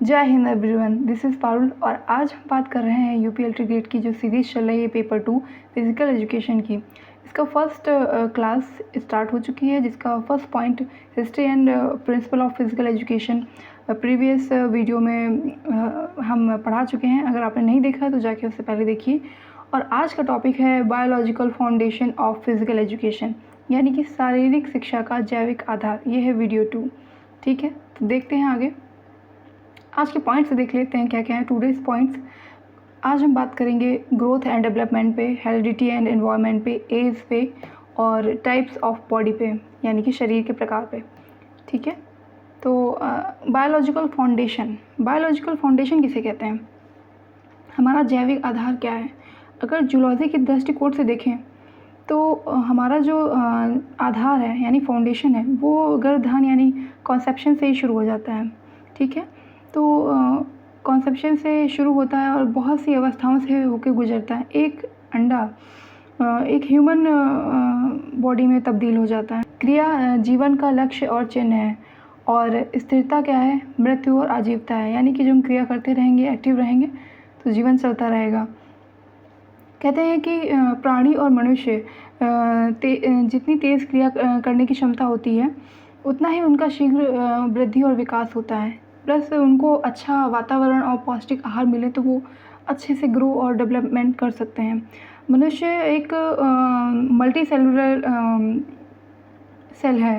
जय Hind everyone, this is Parul और आज हम बात कर रहे हैं यूपीएलटी ग्रेड की जो सीरीज़ चल रही है पेपर 2 फिज़िकल एजुकेशन की। इसका फर्स्ट क्लास स्टार्ट हो चुकी है, जिसका first point history and principle of physical education previous video में हम पढ़ा चुके हैं। अगर आपने नहीं देखा है तो जाके उससे पहले देखिए। और आज का टॉपिक है biological foundation of physical education, यानी कि शारीरिक शिक्षा का जैविक आधार। ये है वीडियो 2। ठीक है, तो देखते हैं आगे। आज के पॉइंट्स देख लेते हैं क्या क्या है टूडेज पॉइंट्स। आज हम बात करेंगे ग्रोथ एंड डेवलपमेंट पे, हेरिडिटी एंड एनवायरनमेंट पे, एज पे और टाइप्स ऑफ बॉडी पे, यानी कि शरीर के प्रकार पे। ठीक है, तो बायोलॉजिकल फाउंडेशन किसे कहते हैं? हमारा जैविक आधार क्या है? अगर जूलॉजी के दृष्टिकोण से देखें तो हमारा जो आधार है यानी फाउंडेशन है वो गर्भधान यानी कॉन्सेप्शन से ही शुरू हो जाता है। ठीक है, तो कॉन्सेप्शन से शुरू होता है और बहुत सी अवस्थाओं से होकर गुजरता है। एक अंडा एक ह्यूमन बॉडी में तब्दील हो जाता है। क्रिया जीवन का लक्ष्य और चिन्ह है, और स्थिरता क्या है? मृत्यु और आजीवता है, यानी कि जो हम क्रिया करते रहेंगे, एक्टिव रहेंगे तो जीवन चलता रहेगा। कहते हैं कि प्राणी और मनुष्य जितनी तेज़ क्रिया करने की क्षमता होती है उतना ही उनका शीघ्र वृद्धि और विकास होता है। प्लस उनको अच्छा वातावरण और पौष्टिक आहार मिले तो वो अच्छे से ग्रो और डेवलपमेंट कर सकते हैं। मनुष्य एक मल्टी सेलुलर सेल है,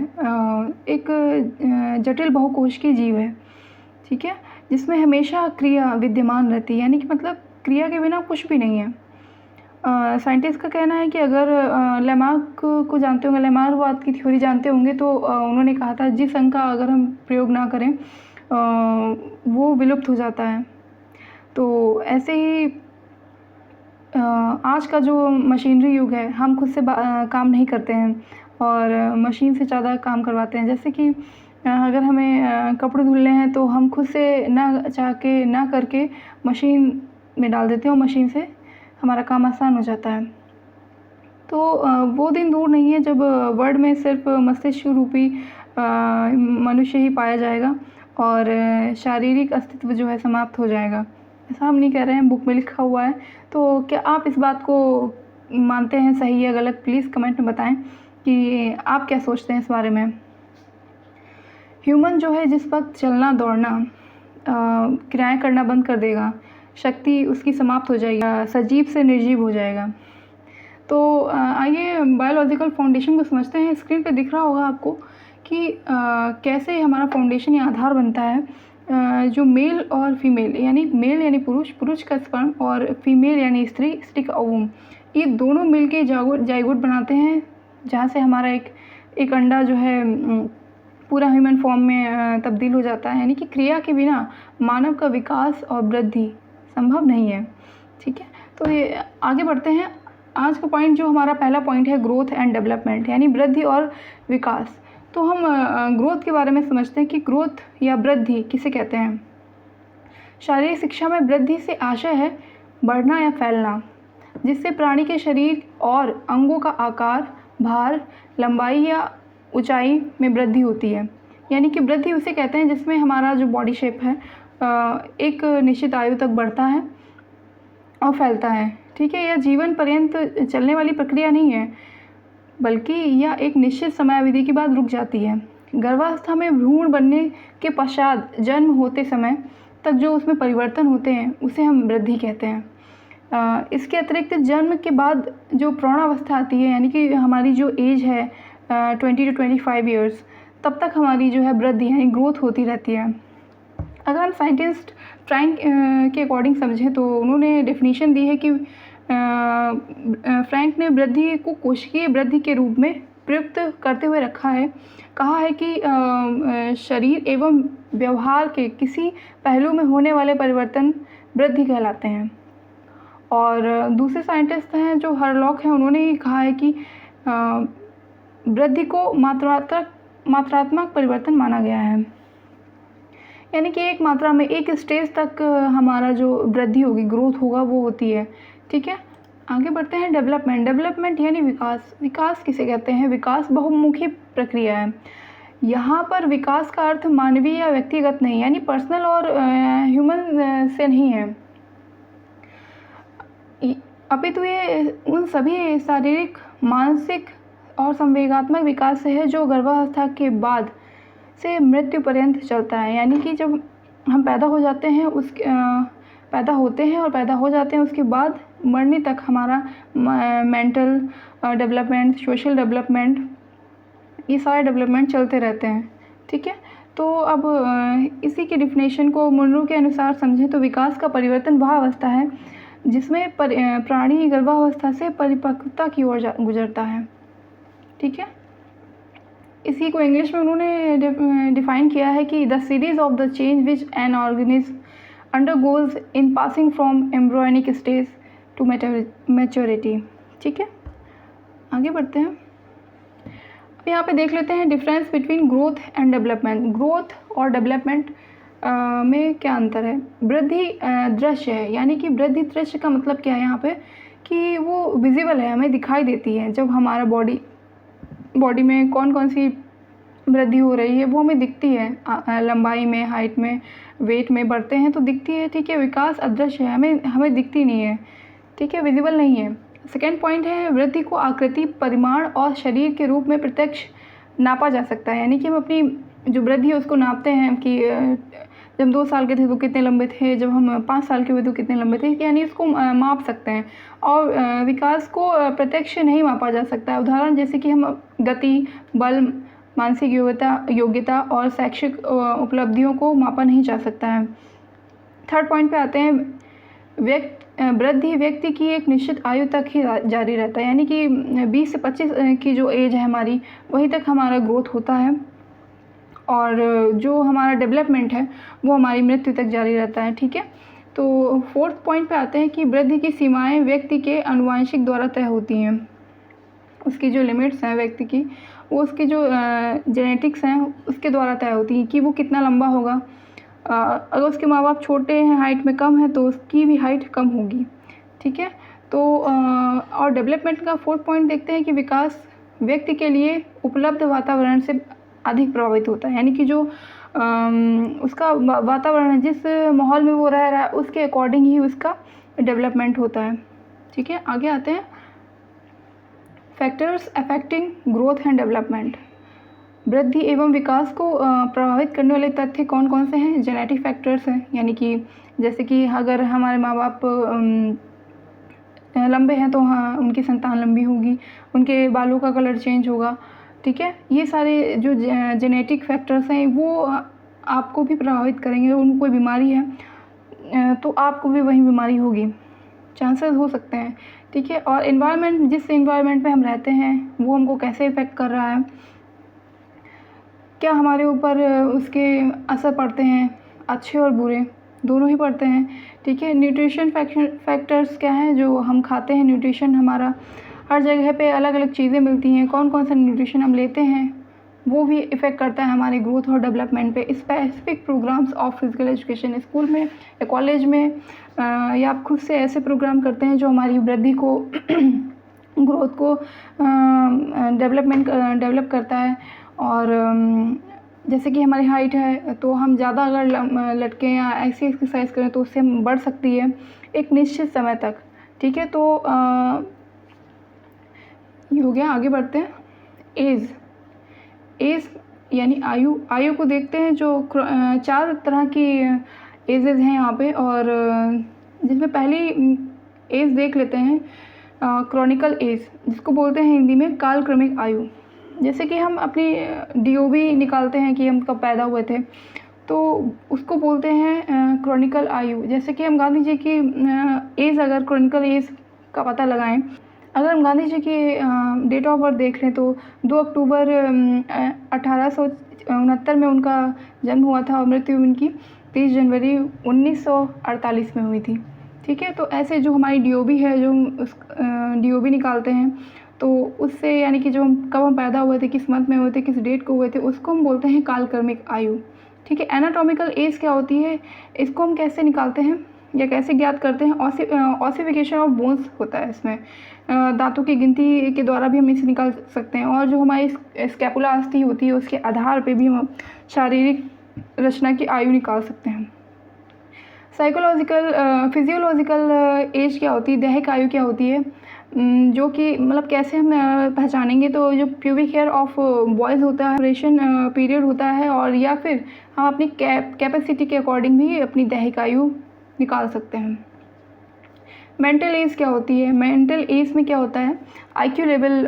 एक जटिल बहुकोशिकीय जीव है। ठीक है, जिसमें हमेशा क्रिया विद्यमान रहती है, यानी कि मतलब क्रिया के बिना कुछ भी नहीं है। साइंटिस्ट का कहना है कि अगर लेमार्क को जानते होंगे, लेमार्कवाद की थ्योरी जानते होंगे, तो उन्होंने कहा था जिस अंग का अगर हम प्रयोग ना करें वो विलुप्त हो जाता है। तो ऐसे ही आज का जो मशीनरी युग है, हम खुद से काम नहीं करते हैं और मशीन से ज़्यादा काम करवाते हैं। जैसे कि अगर हमें कपड़े धुलने हैं तो हम खुद से ना चाह के ना करके मशीन में डाल देते हैं और मशीन से हमारा काम आसान हो जाता है। तो वो दिन दूर नहीं है जब वर्ल्ड में सिर्फ मस्तिष्क रूपी मनुष्य ही पाया जाएगा और शारीरिक अस्तित्व जो है समाप्त हो जाएगा। ऐसा हम नहीं कह रहे हैं, बुक में लिखा हुआ है। तो क्या आप इस बात को मानते हैं सही या गलत? प्लीज़ कमेंट में बताएं कि आप क्या सोचते हैं इस बारे में। ह्यूमन जो है जिस वक्त चलना दौड़ना क्रियाएं करना बंद कर देगा, शक्ति उसकी समाप्त हो जाएगी, सजीव से निर्जीव हो जाएगा। तो आइए बायोलॉजिकल फाउंडेशन को समझते हैं। स्क्रीन पे दिख रहा होगा आपको कि कैसे हमारा फाउंडेशन या आधार बनता है। जो मेल और फीमेल, यानी मेल यानी पुरुष का स्पर्म और फीमेल यानी स्त्री का ओवम, ये दोनों मिलके जाइगोट बनाते हैं, जहाँ से हमारा एक अंडा जो है पूरा ह्यूमन फॉर्म में तब्दील हो जाता है। यानी कि क्रिया के बिना मानव का विकास और वृद्धि संभव नहीं है। ठीक है, तो ये आगे बढ़ते हैं। आज का पॉइंट जो हमारा पहला पॉइंट है ग्रोथ एंड डेवलपमेंट, यानी वृद्धि और विकास। तो हम ग्रोथ के बारे में समझते हैं कि ग्रोथ या वृद्धि किसे कहते हैं। शारीरिक शिक्षा में वृद्धि से आशय है बढ़ना या फैलना, जिससे प्राणी के शरीर और अंगों का आकार, भार, लंबाई या ऊंचाई में वृद्धि होती है। यानी कि वृद्धि उसे कहते हैं जिसमें हमारा जो बॉडी शेप है एक निश्चित आयु तक बढ़ता है और फैलता है। ठीक है, यह जीवन पर्यंत चलने वाली प्रक्रिया नहीं है, बल्कि यह एक निश्चित समयावधि के बाद रुक जाती है। गर्भावस्था में भ्रूण बनने के पश्चात जन्म होते समय तक जो उसमें परिवर्तन होते हैं उसे हम वृद्धि कहते हैं। इसके अतिरिक्त जन्म के बाद जो प्रौढ़ावस्था आती है, यानी कि हमारी जो एज है 20 to 25 ईयर्स, तब तक हमारी जो है वृद्धि यानी ग्रोथ होती रहती है। अगर हम साइंटिस्ट फ्रैंक के अकॉर्डिंग समझें तो उन्होंने डेफिनेशन दी है कि फ्रैंक ने वृद्धि को कोशिकीय वृद्धि के रूप में प्रयुक्त करते हुए रखा है। कहा है कि शरीर एवं व्यवहार के किसी पहलू में होने वाले परिवर्तन वृद्धि कहलाते हैं। और दूसरे साइंटिस्ट हैं जो हरलॉक हैं, उन्होंने कहा है कि वृद्धि को मात्रात्मक परिवर्तन माना गया है, यानी कि एक मात्रा में एक स्टेज तक हमारा जो वृद्धि होगी, ग्रोथ होगा, वो होती है। ठीक है, आगे बढ़ते हैं। डेवलपमेंट यानी विकास किसे कहते हैं? विकास बहुमुखी प्रक्रिया है। यहाँ पर विकास का अर्थ मानवीय या व्यक्तिगत नहीं, यानी पर्सनल और ह्यूमन से नहीं है, अपितु ये उन सभी शारीरिक, मानसिक और संवेगात्मक विकास से है जो गर्भावस्था के बाद से मृत्यु पर्यंत चलता है। यानी कि जब हम पैदा हो जाते हैं पैदा होते हैं और पैदा हो जाते हैं, उसके बाद मरने तक हमारा मेंटल डेवलपमेंट, सोशल डेवलपमेंट, ये सारे डेवलपमेंट चलते रहते हैं। ठीक है, तो अब इसी की डिफिनेशन को मुनरो के अनुसार समझें तो विकास का परिवर्तन वह अवस्था है जिसमें प्राणी गर्भावस्था से परिपक्वता की ओर गुजरता है। ठीक है, इसी को इंग्लिश में उन्होंने डिफाइन किया है कि the series of the change which an organism undergoes in passing from embryonic stage to maturity. ठीक है, आगे बढ़ते हैं। अब यहाँ पे देख लेते हैं difference between growth and development. Growth और डेवलपमेंट में क्या अंतर है। वृद्धि दृश्य है, यानी कि वृद्धि दृश्य का मतलब क्या है यहाँ पे कि वो विजिबल है, हमें दिखाई देती है। जब हमारा बॉडी में कौन कौन सी वृद्धि हो रही है वो हमें दिखती है, लंबाई में, हाइट में, वेट में बढ़ते हैं तो दिखती है। ठीक है, विकास अदृश्य है, हमें दिखती नहीं है। ठीक है, विजिबल नहीं है। सेकेंड पॉइंट है वृद्धि को आकृति, परिमाण और शरीर के रूप में प्रत्यक्ष नापा जा सकता है। यानी कि हम अपनी जो वृद्धि है उसको नापते हैं कि जब हम 2 साल के थे तो कितने लंबे थे, जब हम 5 साल के हुए तो कितने लंबे थे, यानी इसको माप सकते हैं। और विकास को प्रत्यक्ष नहीं मापा जा सकता है। उदाहरण जैसे कि हम गति, बल, मानसिक योग्यता और शैक्षिक उपलब्धियों को मापा नहीं जा सकता है। थर्ड पॉइंट पे आते हैं वृद्धि व्यक्ति की एक निश्चित आयु तक ही जारी रहता है। यानी कि 20 से 25 की जो एज है हमारी, वहीं तक हमारा ग्रोथ होता है और जो हमारा डेवलपमेंट है वो हमारी मृत्यु तक जारी रहता है। ठीक है, तो फोर्थ पॉइंट पे आते हैं कि वृद्धि की सीमाएं व्यक्ति के आनुवंशिक द्वारा तय होती हैं। उसकी जो लिमिट्स हैं व्यक्ति की, वो उसकी जो जेनेटिक्स हैं उसके द्वारा तय होती हैं कि वो कितना लंबा होगा। अगर उसके माँ बाप छोटे हैं, हाइट में कम है, तो उसकी भी हाइट कम होगी। ठीक है, तो और डेवलपमेंट का फोर्थ पॉइंट देखते हैं कि विकास व्यक्ति के लिए उपलब्ध वातावरण से अधिक प्रभावित होता है। यानी कि जो उसका वातावरण है, जिस माहौल में वो रह रहा है, उसके अकॉर्डिंग ही उसका डेवलपमेंट होता है। ठीक है, आगे आते हैं factors affecting growth and development. वृद्धि एवं विकास को प्रभावित करने वाले तथ्य कौन कौन से हैं। जेनेटिक फैक्टर्स हैं, यानी कि जैसे कि अगर हमारे माँ बाप लंबे हैं तो हाँ उनकी संतान लंबी होगी, उनके बालों का कलर चेंज होगा। ठीक है, ये सारे जो जेनेटिक फैक्टर्स हैं वो आपको भी प्रभावित करेंगे। उनको कोई बीमारी है तो आपको भी वही बीमारी होगी, चांसेस हो सकते हैं। ठीक है, और इन्वायरमेंट, जिस इन्वायरमेंट में हम रहते हैं वो हमको कैसे इफ़ेक्ट कर रहा है, क्या हमारे ऊपर उसके असर पड़ते हैं, अच्छे और बुरे दोनों ही पड़ते हैं। ठीक है, न्यूट्रिशन फैक्टर्स क्या हैं, जो हम खाते हैं, न्यूट्रिशन हमारा हर जगह पे अलग अलग चीज़ें मिलती हैं, कौन कौन सा न्यूट्रिशन हम लेते हैं वो भी इफ़ेक्ट करता है हमारे ग्रोथ और डेवलपमेंट पे। Specific programs of physical education, school में या कॉलेज में या आप खुद से ऐसे प्रोग्राम करते हैं जो हमारी वृद्धि को ग्रोथ को डेवलप करता है। और जैसे कि हमारी हाइट है तो हम ज़्यादा अगर लटकें या ऐसी एक्सरसाइज करें तो उससे हम बढ़ सकती है एक निश्चित समय तक। ठीक है, तो ये हो गया। आगे बढ़ते हैं। एज यानी आयु को देखते हैं। जो 4 तरह की एजेस हैं यहाँ पे, और जिसमें पहली एज देख लेते हैं क्रॉनिकल एज, जिसको बोलते हैं हिंदी में कालक्रमिक आयु। जैसे कि हम अपनी DOB निकालते हैं कि हम कब पैदा हुए थे, तो उसको बोलते हैं क्रॉनिकल आयु। जैसे कि हम गांधी जी की एज, अगर क्रॉनिकल एज का पता लगाएं, अगर हम गांधी जी की डेट ऑफ बर्थ देख लें तो 2 अक्टूबर 1869 में उनका जन्म हुआ था और मृत्यु उनकी 30 जनवरी 1948 में हुई थी। ठीक है, तो ऐसे जो हमारी DOB है, जो उस DOB निकालते हैं, तो उससे यानी कि जो कब हम पैदा हुए थे, किस मंथ में हुए थे, किस डेट को हुए थे, उसको हम बोलते हैं कालक्रमिक आयु। ठीक है, एनाटॉमिकल एज क्या होती है, इसको हम कैसे निकालते हैं, या कैसे ज्ञात करते हैं? ऑसिफिकेशन ऑफ बोन्स होता है इसमें, दांतों की गिनती के द्वारा भी हम इसे निकाल सकते हैं। और जो हमारी स्कैपुला अस्थि होती है उसके आधार पे भी हम शारीरिक रचना की आयु निकाल सकते हैं। फिजियोलॉजिकल एज क्या होती है, दैहिक आयु क्या होती है, जो कि मतलब कैसे हम पहचानेंगे? तो जो प्यूबिक हेयर ऑफ बॉयज़ होता है, ऑपरेशन पीरियड होता है, और या फिर हम अपनी कैपेसिटी के अकॉर्डिंग भी अपनी दैहिक आयु निकाल सकते हैं। मेंटल एज क्या होती है? मेंटल एज में क्या होता है, आईक्यू लेवल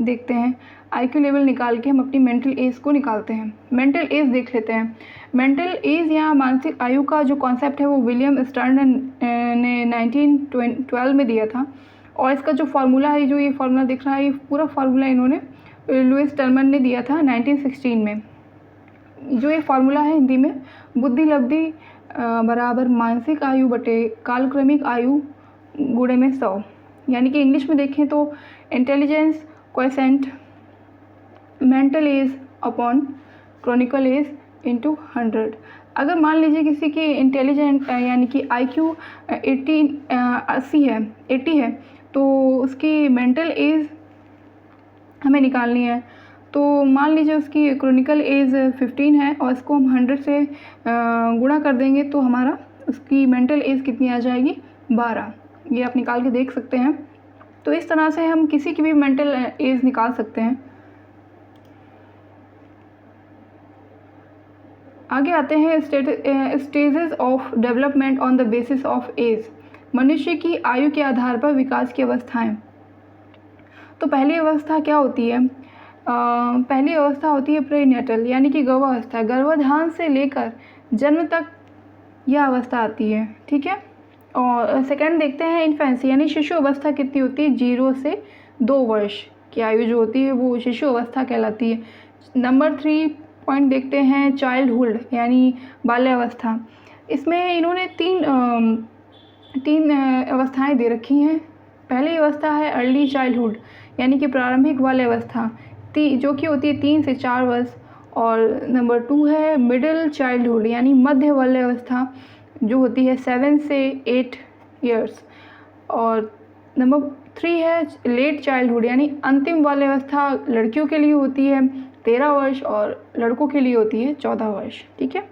देखते हैं, आईक्यू लेवल निकाल के हम अपनी मेंटल एज को निकालते हैं। मेंटल एज देख लेते हैं। मेंटल एज या मानसिक आयु का जो कॉन्सेप्ट है वो विलियम स्टर्न ने 1912 में दिया था। और इसका जो फार्मूला है, जो ये फार्मूला दिख रहा है, ये पूरा फार्मूला इन्होंने लुइस टर्मन ने दिया था 1916 में। जो ये फार्मूला है हिंदी में, बुद्धि लब्धि बराबर मानसिक आयु बटे कालक्रमिक आयु गुणे में 100, यानी कि इंग्लिश में देखें तो intelligence quotient mental age upon chronicle age into 100। अगर मान लीजिए किसी की इंटेलिजेंट यानी कि IQ 80 है, तो उसकी मेंटल एज हमें निकालनी है। तो मान लीजिए उसकी क्रोनिकल एज 15 है और इसको हम 100 से गुणा कर देंगे तो हमारा उसकी मेंटल एज कितनी आ जाएगी? 12। ये आप निकाल के देख सकते हैं। तो इस तरह से हम किसी की भी मेंटल एज निकाल सकते हैं। आगे आते हैं stages of development on the basis of age. मनुष्य की आयु के आधार पर विकास की अवस्थाएं। तो पहली अवस्था क्या होती है? पहली अवस्था होती है प्रीनेटल, यानी कि गर्भावस्था। गर्भाधान से लेकर जन्म तक यह अवस्था आती है, ठीक है। और सेकंड देखते हैं इन्फेंसी, यानी शिशु अवस्था कितनी होती है? 0 से 2 वर्ष की आयु जो होती है वो शिशु अवस्था कहलाती है। नंबर 3 पॉइंट देखते हैं चाइल्डहुड, यानी बाल्यावस्था। इसमें इन्होंने तीन अवस्थाएं दे रखी हैं। पहली अवस्था है अर्ली चाइल्डहुड, यानी कि प्रारंभिक बाल्यावस्था, जो कि होती है 3 से 4 वर्ष। और नंबर 2 है मिडिल चाइल्डहुड, यानी मध्य बाल्यावस्था, जो होती है 7 से 8 ईयर्स। और नंबर 3 है लेट चाइल्डहुड, यानी अंतिम बाल्यावस्था, लड़कियों के लिए होती है 13 वर्ष और लड़कों के लिए होती है 14 वर्ष, ठीक है।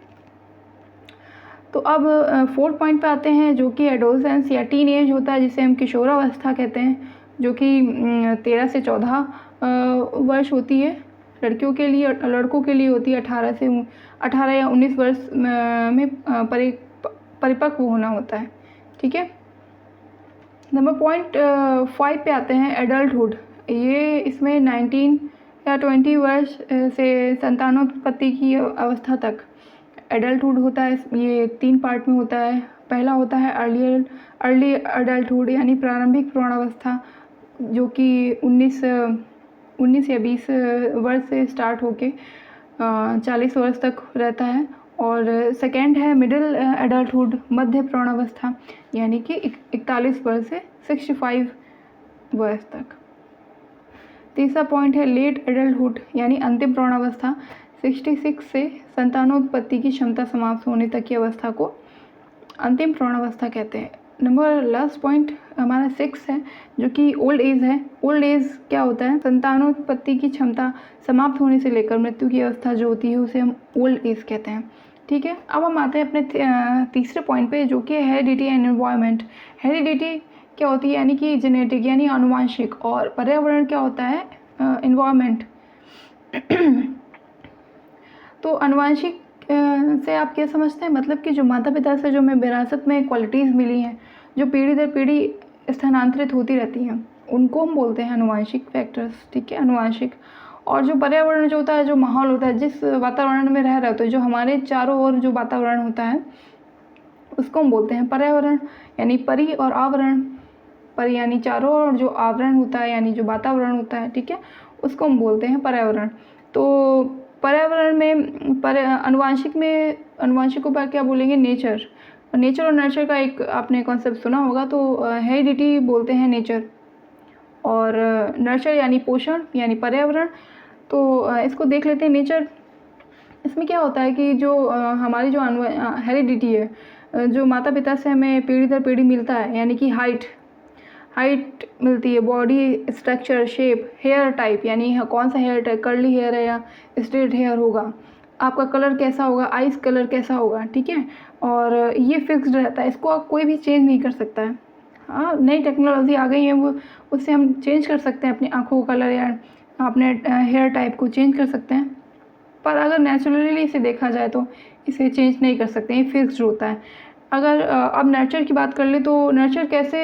तो अब 4th पॉइंट पे आते हैं, जो कि एडोलसेंस या टीन एज होता है, जिसे हम किशोरावस्था कहते हैं, जो कि 13 से 14 वर्ष होती है लड़कियों के लिए। लड़कों के लिए होती है 18 या 19 वर्ष में परिपक्व होना होता है, ठीक है। नंबर पॉइंट 5 पे आते हैं एडल्टहुड। ये इसमें 19 या 20 वर्ष से संतानोत्पत्ति की अवस्था तक एडल्टहुड होता है। ये 3 पार्ट में होता है। पहला होता है अर्ली एडल्टहुड, यानी प्रारंभिक प्रौढ़ावस्था, जो कि 19 या 20 वर्ष से स्टार्ट होके 40 वर्ष तक रहता है। और सेकेंड है मिडिल एडल्टहुड, मध्य प्रौढ़ावस्था, यानी कि 41 वर्ष से 65 वर्ष तक। तीसरा पॉइंट है लेट एडल्टहुड, यानी अंतिम प्रौढ़ावस्था, 66 से संतानोत्पत्ति की क्षमता समाप्त होने तक की अवस्था को अंतिम प्रौढ़ावस्था कहते हैं। नंबर लास्ट पॉइंट हमारा 6 है, जो कि ओल्ड एज है। ओल्ड एज क्या होता है? संतानोत्पत्ति की क्षमता समाप्त होने से लेकर मृत्यु की अवस्था जो होती है उसे हम ओल्ड एज कहते हैं, ठीक है। अब हम आते हैं अपने तीसरे पॉइंट पे, जो कि हेरिडिटी एंड एनवायरनमेंट। हेरिडिटी क्या होती है? यानी कि जेनेटिक, यानी आनुवांशिक। और पर्यावरण क्या होता है? एनवायरनमेंट। तो आनुवांशिक से आप क्या समझते हैं? मतलब कि जो माता पिता से जो हमें विरासत में क्वालिटीज़ मिली हैं, जो पीढ़ी दर पीढ़ी स्थानांतरित होती रहती हैं, उनको हम बोलते हैं आनुवांशिक फैक्टर्स, ठीक है, आनुवांशिक। और जो पर्यावरण जो होता है, जो माहौल होता है, जिस वातावरण में रह रहे होते हैं, जो हमारे चारों ओर जो वातावरण होता है, उसको हम बोलते हैं पर्यावरण। यानी परि और आवरण। परि यानी चारों ओर, जो आवरण होता है यानी जो वातावरण होता है, ठीक है, उसको हम बोलते हैं पर्यावरण। तो पर्यावरण में अनुवांशिकों पर क्या बोलेंगे? नेचर। नेचर और नर्चर का एक आपने कॉन्सेप्ट सुना होगा। तो हेरिडिटी बोलते हैं नेचर, और नर्चर यानी पोषण, यानी पर्यावरण। तो इसको देख लेते हैं। नेचर इसमें क्या होता है कि जो हमारी जो हेरिडिटी है, जो माता पिता से हमें पीढ़ी दर पीढ़ी मिलता है, यानी कि हाइट मिलती है, body structure, shape, hair type, यानी कौन सा हेयर टाइप, कर्ली हेयर है या स्ट्रेट हेयर होगा, आपका कलर कैसा होगा, आइस कलर कैसा होगा, ठीक है। और ये फिक्स्ड रहता है, इसको आप कोई भी चेंज नहीं कर सकता है। हाँ, नई टेक्नोलॉजी आ गई है, वो उससे हम चेंज कर सकते हैं अपनी आँखों का कलर या अपने हेयर टाइप को चेंज कर सकते हैं, पर अगर नेचुरली इसे देखा जाए तो इसे चेंज नहीं कर सकते, ये फिक्स्ड होता है। अगर अब नेचर की बात कर ले तो नेचर कैसे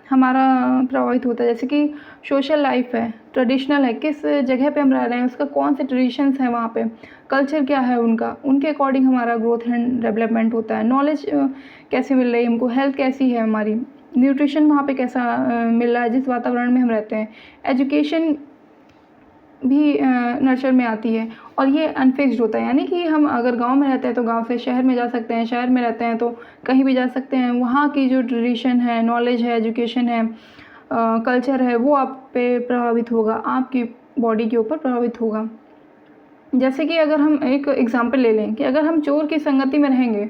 हमारा प्रभावित होता है, जैसे कि सोशल लाइफ है, ट्रेडिशनल है, किस जगह पे हम रह रहे हैं, उसका कौन से ट्रेडिशंस हैं वहाँ पे, कल्चर क्या है उनका, उनके अकॉर्डिंग हमारा ग्रोथ एंड डेवलपमेंट होता है। नॉलेज कैसे मिल रही है हमको, हेल्थ कैसी है हमारी, न्यूट्रिशन वहाँ पे कैसा मिल रहा है जिस वातावरण में हम रहते हैं, एजुकेशन भी नर्चर में आती है। और ये अनफिक्स्ड होता है, यानी कि हम अगर गांव में रहते हैं तो गांव से शहर में जा सकते हैं, शहर में रहते हैं तो कहीं भी जा सकते हैं। वहाँ की जो ट्रेडिशन है, नॉलेज है, एजुकेशन है, कल्चर है, वो आप पे प्रभावित होगा, आपकी बॉडी के ऊपर प्रभावित होगा। जैसे कि अगर हम एक एग्जांपल ले लें कि अगर हम चोर की संगति में रहेंगे,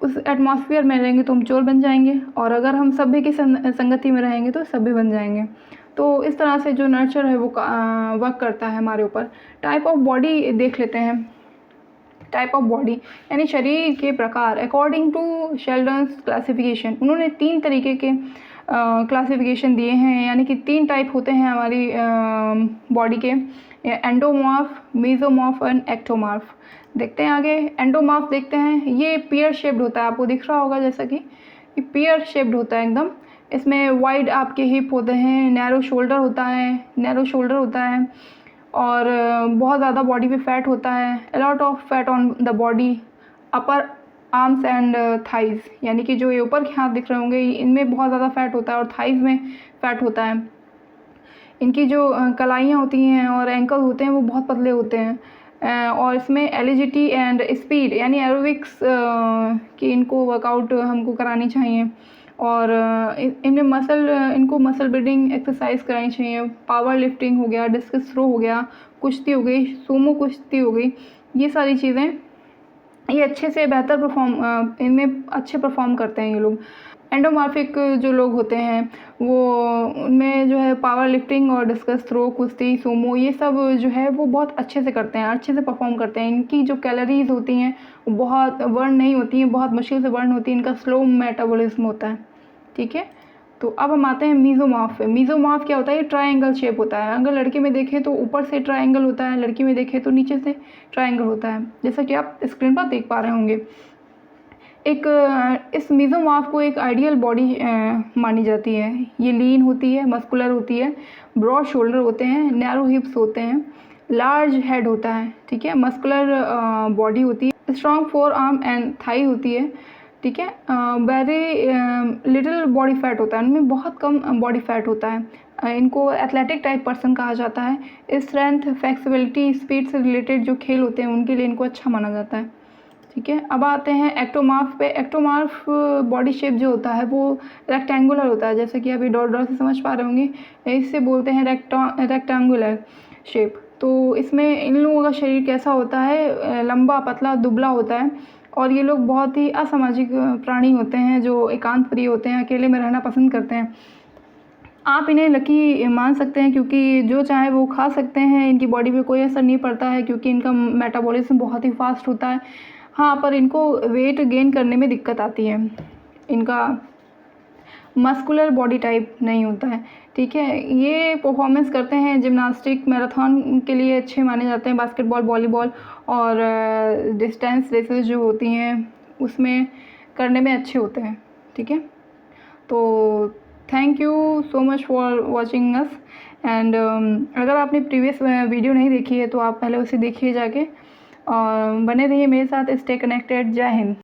उस एटमॉस्फेयर में रहेंगे तो हम चोर बन जाएंगे, और अगर हम सभ्य की संगति में रहेंगे तो सभ्य बन जाएंगे। तो इस तरह से जो नर्चर है वो वर्क करता है हमारे ऊपर। टाइप ऑफ बॉडी देख लेते हैं। टाइप ऑफ बॉडी यानी शरीर के प्रकार, अकॉर्डिंग टू शेल्डन्स क्लासिफिकेशन, उन्होंने 3 तरीके के क्लासिफिकेशन दिए हैं, यानी कि 3 टाइप होते हैं हमारी बॉडी के, एंडोमॉर्फ, मेसोमॉर्फ एंड एक्टोमॉर्फ। देखते हैं आगे, एंडोमॉर्फ देखते हैं। ये पेयर शेप्ड होता है, आपको दिख रहा होगा जैसा कि ये पेयर शेप्ड होता है एकदम। इसमें वाइड आपके हिप होते हैं, नैरो शोल्डर होता है, और बहुत ज़्यादा बॉडी पे फैट होता है, a lot of fat on the body, upper arms and thighs, यानी कि जो ये ऊपर के हाथ दिख रहे होंगे इनमें बहुत ज़्यादा फैट होता है और थाइज़ में फैट होता है। इनकी जो कलाइयाँ होती हैं और एंकल होते हैं वो बहुत पतले होते हैं। और इसमें एलिजिटी एंड स्पीड यानी एरोबिक्स की इनको वर्कआउट हमको करानी चाहिए, और इनको मसल बिल्डिंग एक्सरसाइज करानी चाहिए। पावर लिफ्टिंग हो गया, डिस्कस थ्रो हो गया, कुश्ती हो गई, सूमो कुश्ती हो गई, ये सारी चीज़ें ये अच्छे से इनमें अच्छे परफॉर्म करते हैं ये लोग। एंडोमॉर्फिक जो लोग होते हैं वो उनमें जो है पावर लिफ्टिंग और डिस्कस थ्रो, कुश्ती, सूमो, ये सब जो है वो बहुत अच्छे से करते हैं, अच्छे से परफॉर्म करते हैं। इनकी जो कैलोरीज होती हैं वो बहुत बर्न नहीं होती हैं, बहुत मुश्किल से बर्न होती है, इनका स्लो मेटाबॉलिज्म होता है, ठीक है। तो अब हम आते हैं मीज़ोमॉर्फ पे। मीज़ोमॉर्फ क्या होता है, ये ट्रायंगल शेप होता है। अगर लड़के में देखें तो ऊपर से ट्रायंगल होता है, लड़की में देखें तो नीचे से ट्रायंगल होता है, जैसा कि आप स्क्रीन पर देख पा रहे होंगे। इस मीज़ोमॉर्फ को एक आइडियल बॉडी मानी जाती है। ये लीन होती है, मस्कुलर होती है, ब्रॉड शोल्डर होते हैं, नैरो हिप्स होते हैं, लार्ज हेड होता है, ठीक है, मस्कुलर बॉडी होती है, strong forearm and thigh होती है, ठीक है। वेरी लिटिल बॉडी फैट होता है, उनमें बहुत कम बॉडी फैट होता है। इनको एथलेटिक टाइप पर्सन कहा जाता है। स्ट्रेंथ, फ्लेक्सिबिलिटी, स्पीड से रिलेटेड जो खेल होते हैं उनके लिए इनको अच्छा माना जाता है, ठीक है। अब आते हैं एक्टोमॉर्फ पे। एक्टोमॉर्फ बॉडी शेप जो होता है वो रेक्टेंगुलर होता है, जैसे कि अभी डॉट से समझ पा रहे होंगे, इससे बोलते हैं रेक्टेंगुलर शेप। तो इसमें इन लोगों का शरीर कैसा होता है, लंबा, पतला, दुबला होता है, और ये लोग बहुत ही असामाजिक प्राणी होते हैं जो एकांत प्रिय होते हैं, अकेले में रहना पसंद करते हैं। आप इन्हें लकी मान सकते हैं क्योंकि जो चाहे वो खा सकते हैं, इनकी बॉडी पे कोई असर नहीं पड़ता है क्योंकि इनका मेटाबॉलिज्म बहुत ही फास्ट होता है। हाँ, पर इनको वेट गेन करने में दिक्कत आती है, इनका मस्कुलर बॉडी टाइप नहीं होता है, ठीक है। ये परफॉर्मेंस करते हैं जिम्नास्टिक, मैराथन के लिए अच्छे माने जाते हैं, बास्केटबॉल, वॉलीबॉल और डिस्टेंस रेसेस जो होती हैं उसमें करने में अच्छे होते हैं, ठीक है। तो thank you so much for watching us, and अगर आपने प्रीवियस वीडियो नहीं देखी है तो आप पहले उसे देखिए जाके, और बने रहिए मेरे साथ। Stay connected. जय हिंद।